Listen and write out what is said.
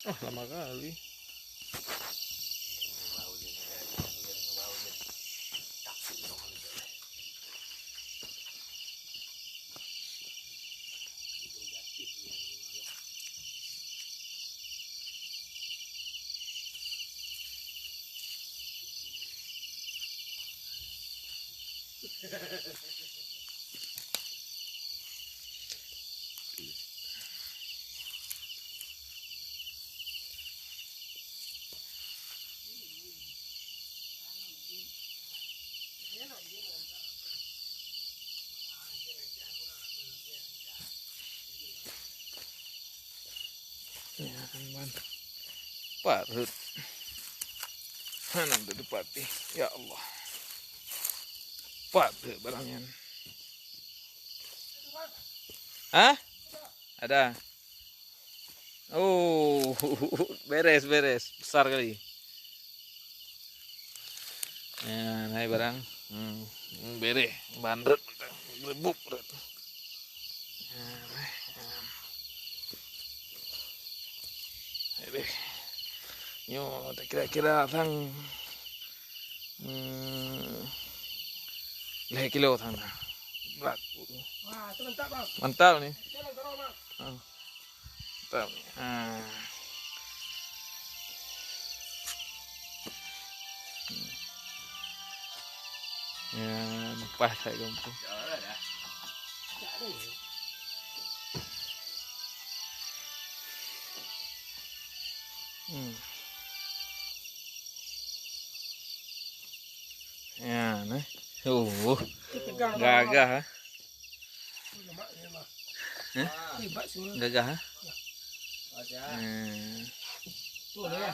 Oh, lama kali. Ya, teman. Parut. Mana tuh dipati? Ya Allah. Parut barangnya. Hah? Ada. Oh, beres beres. Besar kali. Ya, naik barang. Bere, bandret, rebuk. Bere. Yo, kira-kira thang leh kilo thang na. Berat. Wah, itu mantap bang. Mantap nih. Jalan terus bang. Mantap nih. Ya, pas saya kampung. Ya, nih. Gagah. Gagah. Tuh ya.